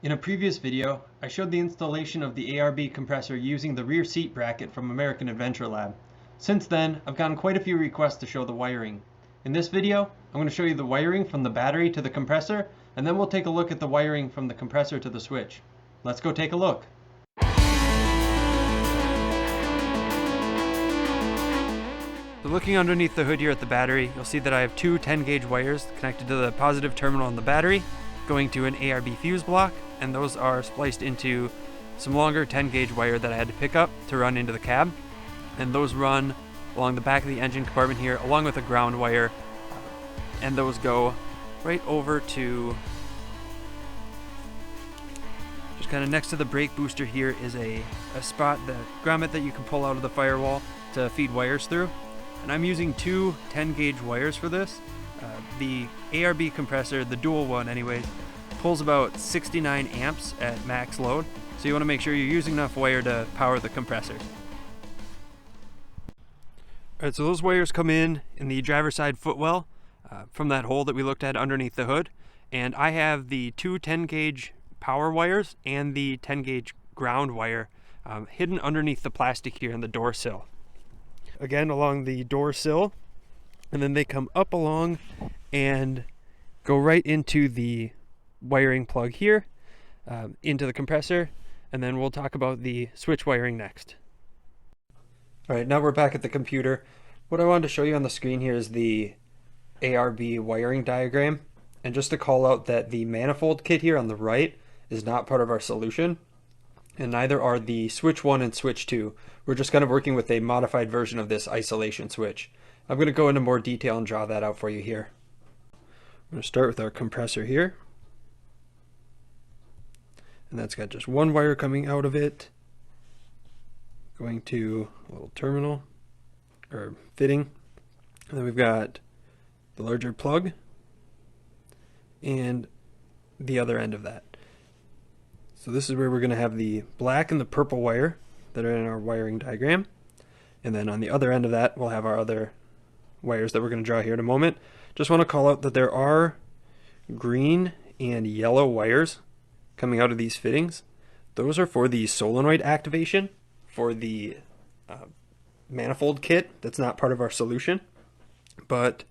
In a previous video, I showed the installation of the ARB compressor using the rear seat bracket from American Adventure Lab. Since then, I've gotten quite a few requests to show the wiring. In this video, I'm going to show you the wiring from the battery to the compressor, and then we'll take a look at the wiring from the compressor to the switch. Let's go take a look. So looking underneath the hood here at the battery, you'll see that I have two 10-gauge wires connected to the positive terminal on the battery, going to an ARB fuse block, and those are spliced into some longer 10-gauge wire that I had to pick up to run into the cab. And those run along the back of the engine compartment here, along with a ground wire, and those go right over to just kind of next to the brake booster. Here is a spot, the grommet that you can pull out of the firewall to feed wires through. And I'm using two 10-gauge wires for this. The ARB compressor, the dual one anyways, pulls about 69 amps at max load, so you want to make sure you're using enough wire to power the compressor. Alright, so those wires come in the driver's side footwell from that hole that we looked at underneath the hood, and I have the two 10-gauge power wires and the 10-gauge ground wire hidden underneath the plastic here in the door sill. Again, along the door sill, and then they come up along and go right into the wiring plug here, into the compressor, and then we'll talk about the switch wiring next. Alright, now we're back at the computer. What I wanted to show you on the screen here is the ARB wiring diagram, and just to call out that the manifold kit here on the right is not part of our solution, and neither are the switch 1 and switch 2. We're just kind of working with a modified version of this isolation switch. I'm going to go into more detail and draw that out for you here. I'm going to start with our compressor here. And that's got just one wire coming out of it, going to a little terminal, or fitting. And then we've got the larger plug and the other end of that. So this is where we're going to have the black and the purple wire that are in our wiring diagram. And then on the other end of that, we'll have our other wires that we're going to draw here in a moment. Just want to call out that there are green and yellow wires coming out of these fittings. Those are for the solenoid activation for the manifold kit. That's not part of our solution. But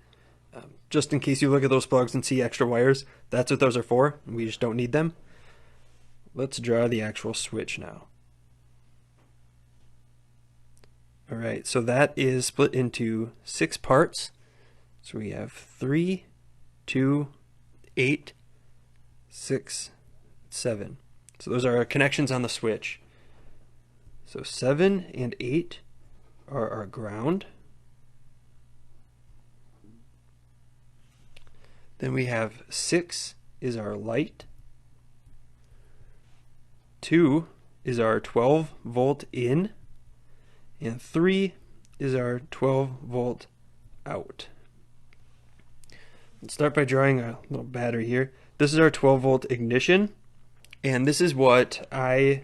just in case you look at those plugs and see extra wires, that's what those are for. We just don't need them. Let's draw the actual switch now. Alright, so that is split into 6 parts. So we have 3, 2, 8, 6, 7. So those are our connections on the switch. So 7 and 8 are our ground. Then we have 6 is our light. 2 is our 12 volt in, and 3 is our 12 volt out. Let's start by drawing a little battery here. This is our 12 volt ignition, and this is what I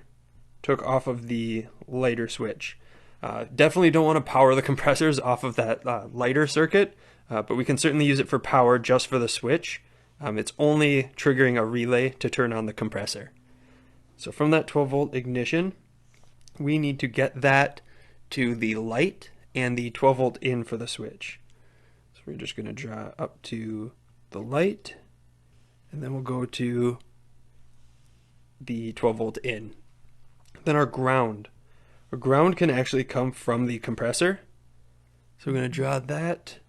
took off of the lighter switch. Definitely don't want to power the compressors off of that lighter circuit, but we can certainly use it for power just for the switch. It's only triggering a relay to turn on the compressor. So from that 12 volt ignition, we need to get that to the light and the 12 volt in for the switch. So we're just going to draw up to the light, and then we'll go to the 12 volt in. Then our ground. Our ground can actually come from the compressor. So we're going to draw that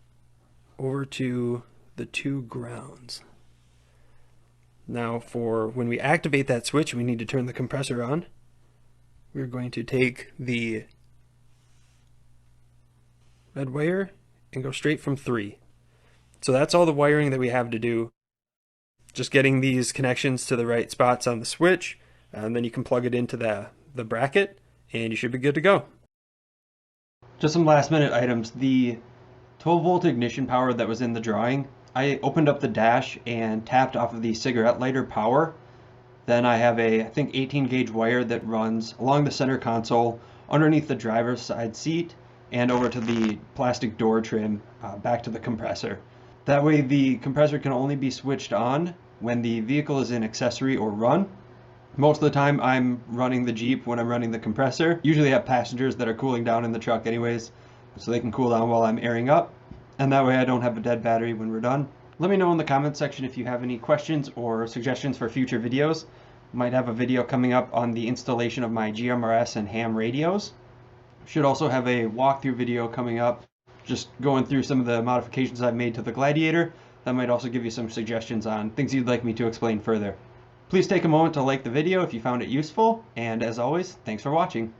over to the 2 grounds. Now for when we activate that switch, we need to turn the compressor on. We're going to take the red wire and go straight from 3. So that's all the wiring that we have to do. Just getting these connections to the right spots on the switch, and then you can plug it into the bracket, and you should be good to go. Just some last minute items. The 12 volt ignition power that was in the drawing, I opened up the dash and tapped off of the cigarette lighter power. Then I have a, I think, 18-gauge wire that runs along the center console, underneath the driver's side seat, and over to the plastic door trim back to the compressor. That way the compressor can only be switched on when the vehicle is in accessory or run, Most of the time I'm running the Jeep when I'm running the compressor. Usually have passengers that are cooling down in the truck anyways, so they can cool down while I'm airing up. And that way I don't have a dead battery when we're done. Let me know in the comments section if you have any questions or suggestions for future videos. Might have a video coming up on the installation of my GMRS and ham radios. Should also have a walkthrough video coming up, just going through some of the modifications I've made to the Gladiator. That might also give you some suggestions on things you'd like me to explain further. Please take a moment to like the video if you found it useful, and as always, thanks for watching.